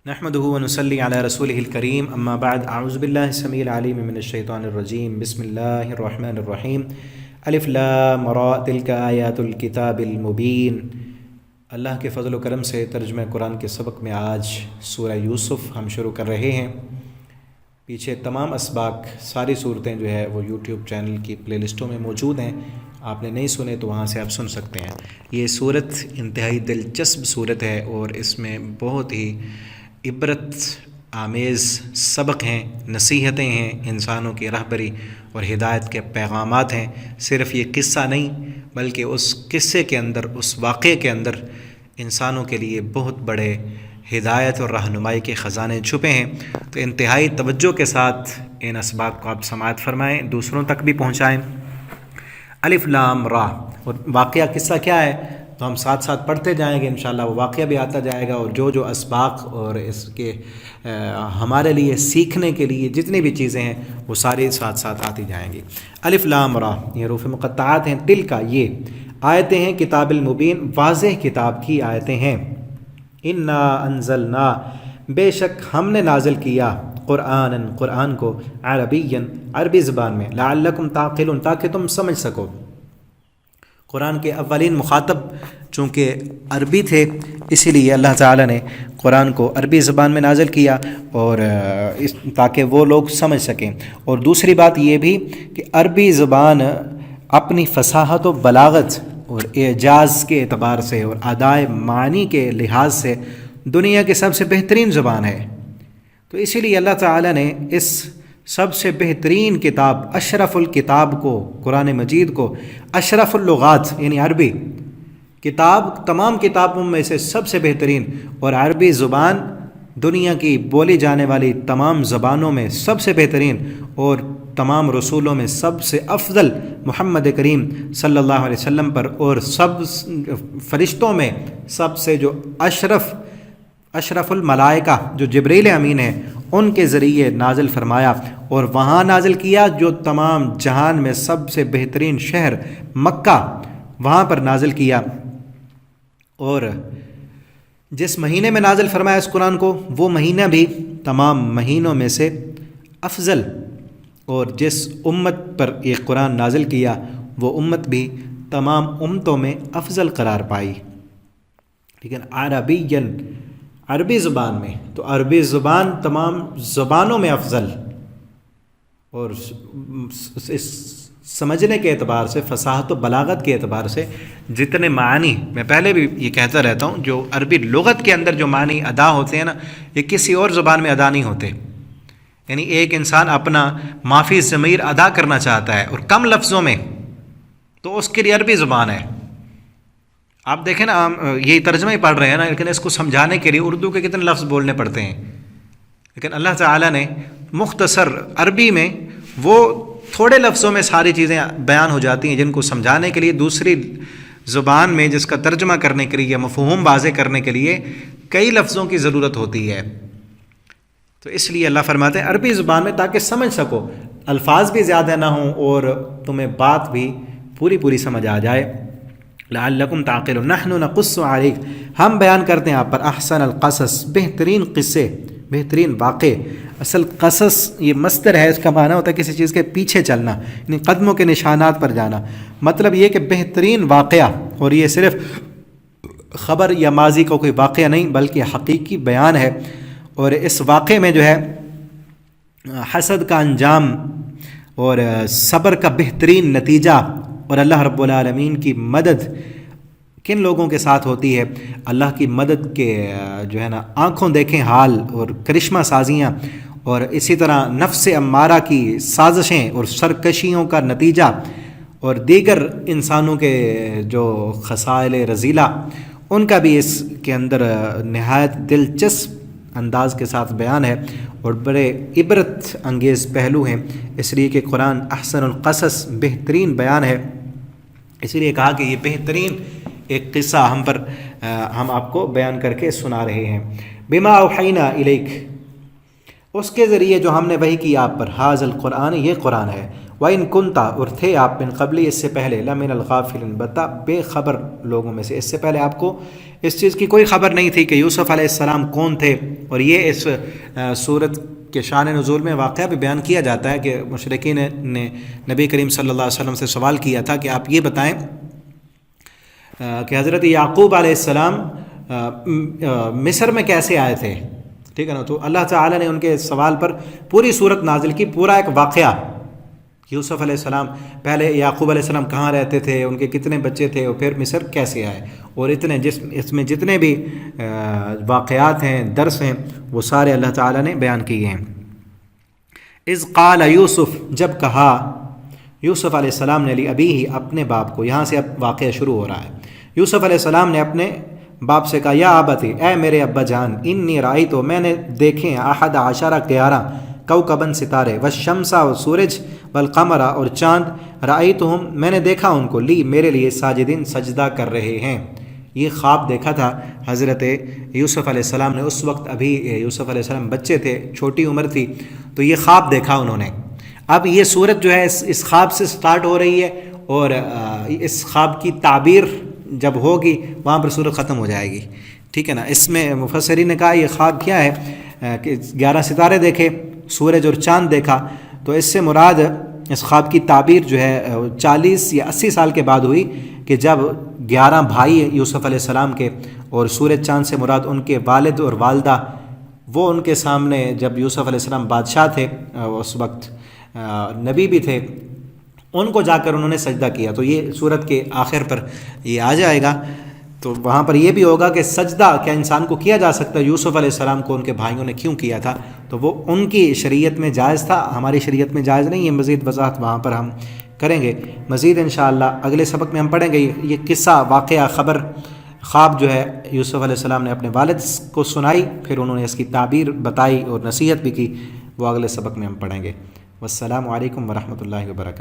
نحمده ونصلي على رسوله الكريم اما بعد اعوذ بالله السميع العليم من الشيطان الرجيم بسم الله الرحمن الرحيم الف لام را تلك آیات الکتاب المبین۔ اللہ کے فضل و کرم سے ترجمہ قرآن کے سبق میں آج سورہ یوسف ہم شروع کر رہے ہیں۔ پیچھے تمام اسباق ساری صورتیں جو ہے وہ یوٹیوب چینل کی پلے لسٹوں میں موجود ہیں، آپ نے نہیں سنے تو وہاں سے آپ سن سکتے ہیں۔ یہ صورت انتہائی دلچسپ صورت ہے اور اس میں بہت ہی عبرت آمیز سبق ہیں، نصیحتیں ہیں، انسانوں کی رہبری اور ہدایت کے پیغامات ہیں۔ صرف یہ قصہ نہیں بلکہ اس قصے کے اندر، اس واقعے کے اندر انسانوں کے لیے بہت بڑے ہدایت اور رہنمائی کے خزانے چھپے ہیں۔ تو انتہائی توجہ کے ساتھ ان اسباق کو آپ سماعت فرمائیں، دوسروں تک بھی پہنچائیں۔ الف لام را، اور واقعہ قصہ کیا ہے تو ہم ساتھ ساتھ پڑھتے جائیں گے، انشاءاللہ وہ واقعہ بھی آتا جائے گا، اور جو اسباق اور اس کے ہمارے لیے سیکھنے کے لیے جتنی بھی چیزیں ہیں وہ ساری ساتھ ساتھ آتی جائیں گی۔ الف لام را، یہ حروف مقطعات ہیں۔ تل کا، یہ آیتیں ہیں کتاب المبین، واضح کتاب کی آیتیں ہیں۔ انا انزلنا، بے شک ہم نے نازل کیا، قرآن کو، عربی زبان میں، لعلکم تعقلون، تاکہ تم سمجھ سکو۔ قرآن کے اولین مخاطب چونکہ عربی تھے، اسی لیے اللہ تعالیٰ نے قرآن کو عربی زبان میں نازل کیا، اور تاکہ وہ لوگ سمجھ سکیں۔ اور دوسری بات یہ بھی کہ عربی زبان اپنی فصاحت و بلاغت اور اعجاز کے اعتبار سے اور ادائے معنی کے لحاظ سے دنیا کی سب سے بہترین زبان ہے۔ تو اسی لیے اللہ تعالیٰ نے اس سب سے بہترین کتاب، اشرف الکتاب کو، قرآن مجید کو، اشرف اللغات یعنی عربی کتاب، تمام کتابوں میں سے سب سے بہترین، اور عربی زبان دنیا کی بولی جانے والی تمام زبانوں میں سب سے بہترین، اور تمام رسولوں میں سب سے افضل محمد کریم صلی اللہ علیہ وسلم پر، اور سب فرشتوں میں سب سے جو اشرف الملائکہ جو جبریل امین ہیں، ان کے ذریعے نازل فرمایا، اور وہاں نازل کیا جو تمام جہان میں سب سے بہترین شہر مکہ، وہاں پر نازل کیا۔ اور جس مہینے میں نازل فرمایا اس قرآن کو، وہ مہینہ بھی تمام مہینوں میں سے افضل، اور جس امت پر یہ قرآن نازل کیا وہ امت بھی تمام امتوں میں افضل قرار پائی۔ لیکن عربی زبان میں، تو عربی زبان تمام زبانوں میں افضل، اور اس سمجھنے کے اعتبار سے، فصاحت و بلاغت کے اعتبار سے جتنے معنی، میں پہلے بھی یہ کہتا رہتا ہوں، جو عربی لغت کے اندر جو معنی ادا ہوتے ہیں نا، یہ کسی اور زبان میں ادا نہیں ہوتے۔ یعنی ایک انسان اپنا مافی ضمیر ادا کرنا چاہتا ہے اور کم لفظوں میں، تو اس کے لیے عربی زبان ہے۔ آپ دیکھیں نا، ہم یہی ترجمہ ہی پڑھ رہے ہیں نا، لیکن اس کو سمجھانے کے لیے اردو کے کتنے لفظ بولنے پڑتے ہیں، لیکن اللہ تعالیٰ نے مختصر عربی میں وہ تھوڑے لفظوں میں ساری چیزیں بیان ہو جاتی ہیں، جن کو سمجھانے کے لیے دوسری زبان میں جس کا ترجمہ کرنے کے لیے یا مفہوم واضح کرنے کے لیے کئی لفظوں کی ضرورت ہوتی ہے۔ تو اس لیے اللہ فرماتے ہیں عربی زبان میں، تاکہ سمجھ سکو، الفاظ بھی زیادہ نہ ہوں اور تمہیں بات بھی پوری سمجھ آ جائے۔ لعلکم تعقلون، نحن نقص علیک، ہم بیان کرتے ہیں آپ پر، احسن القصص، بہترین قصے، بہترین واقع۔ اصل قصص یہ مصدر ہے، اس کا معنی ہوتا ہے کسی چیز کے پیچھے چلنا، یعنی قدموں کے نشانات پر جانا۔ مطلب یہ کہ بہترین واقعہ، اور یہ صرف خبر یا ماضی کا کوئی واقعہ نہیں بلکہ حقیقی بیان ہے۔ اور اس واقعے میں جو ہے حسد کا انجام اور صبر کا بہترین نتیجہ، اور اللہ رب العالمین کی مدد کن لوگوں کے ساتھ ہوتی ہے، اللہ کی مدد کے جو ہے نا آنکھوں دیکھیں حال اور کرشمہ سازیاں، اور اسی طرح نفس امارہ کی سازشیں اور سرکشیوں کا نتیجہ، اور دیگر انسانوں کے جو خصائل رذیلہ، ان کا بھی اس کے اندر نہایت دلچسپ انداز کے ساتھ بیان ہے، اور بڑے عبرت انگیز پہلو ہیں، اس لیے کہ قرآن احسن القصص، بہترین بیان ہے۔ اسی لیے کہا کہ یہ بہترین ایک قصہ ہم آپ کو بیان کر کے سنا رہے ہیں۔ بما اوحینا الیک، اس کے ذریعے جو ہم نے وحی کی آپ پر، حاذ القرآن، یہ قرآن ہے، وَإِن كُنْتَ اور تھے آپ من قبلی اس سے پہلے لَمِنَ الْغَافِلِينَ بتا بے خبر لوگوں میں سے، اس سے پہلے آپ کو اس چیز کی کوئی خبر نہیں تھی کہ یوسف علیہ السلام کون تھے. اور یہ اس سورت کے شان نزول میں واقعہ بھی بیان کیا جاتا ہے کہ مشرکین نے نبی کریم صلی اللہ علیہ وسلم سے سوال کیا تھا کہ آپ یہ بتائیں کہ حضرت یعقوب علیہ السلام مصر میں کیسے آئے تھے. ٹھیک ہے نا. تو اللہ تعالیٰ نے ان کے سوال پر پوری صورت نازل کی، پورا ایک واقعہ. یوسف علیہ السلام پہلے یعقوب علیہ السلام کہاں رہتے تھے، ان کے کتنے بچے تھے، اور پھر مصر کیسے آئے، اور اس میں جتنے بھی واقعات ہیں، درس ہیں، وہ سارے اللہ تعالیٰ نے بیان کیے ہیں. اذ قال یوسف جب کہا یوسف علیہ السلام نے لابیہ اپنے باپ کو. یہاں سے اب واقعہ شروع ہو رہا ہے. یوسف علیہ السلام نے اپنے باپ سے کہا یا ابتی اے میرے ابا جان انی رأیت میں نے دیکھے 11 کوكبا ستارے والشمس اور سورج والقمر اور چاند رأیتہم میں نے دیکھا ان کو لی میرے لیے ساجدین سجدہ کر رہے ہیں. یہ خواب دیکھا تھا حضرت یوسف علیہ السلام نے. اس وقت ابھی یوسف علیہ السلام بچے تھے، چھوٹی عمر تھی، تو یہ خواب دیکھا انہوں نے. اب یہ صورت جو ہے اس خواب سے سٹارٹ ہو رہی ہے، اور اس خواب کی تعبیر جب ہوگی وہاں پر صورت ختم ہو جائے گی. ٹھیک ہے نا. اس میں مفسرین نے کہا یہ خواب کیا ہے کہ 11 ستارے دیکھے، سورج اور چاند دیکھا. تو اس سے مراد اس خواب کی تعبیر جو ہے 40 یا 80 سال کے بعد ہوئی کہ جب 11 بھائی یوسف علیہ السلام کے، اور سورج چاند سے مراد ان کے والد اور والدہ، وہ ان کے سامنے جب یوسف علیہ السلام بادشاہ تھے، اس وقت نبی بھی تھے، ان کو جا کر انہوں نے سجدہ کیا. تو یہ سورت کے آخر پر یہ آ جائے گا. تو وہاں پر یہ بھی ہوگا کہ سجدہ کیا انسان کو کیا جا سکتا ہے. یوسف علیہ السلام کو ان کے بھائیوں نے کیوں کیا تھا، تو وہ ان کی شریعت میں جائز تھا، ہماری شریعت میں جائز نہیں. یہ مزید وضاحت وہاں پر ہم کریں گے مزید انشاءاللہ. اگلے سبق میں ہم پڑھیں گے یہ قصہ، واقعہ، خبر، خواب جو ہے یوسف علیہ السلام نے اپنے والد کو سنائی، پھر انہوں نے اس کی تعبیر بتائی اور نصیحت بھی کی. وہ اگلے سبق میں ہم پڑھیں گے. والسلام علیکم ورحمۃ اللہ وبرکاتہ.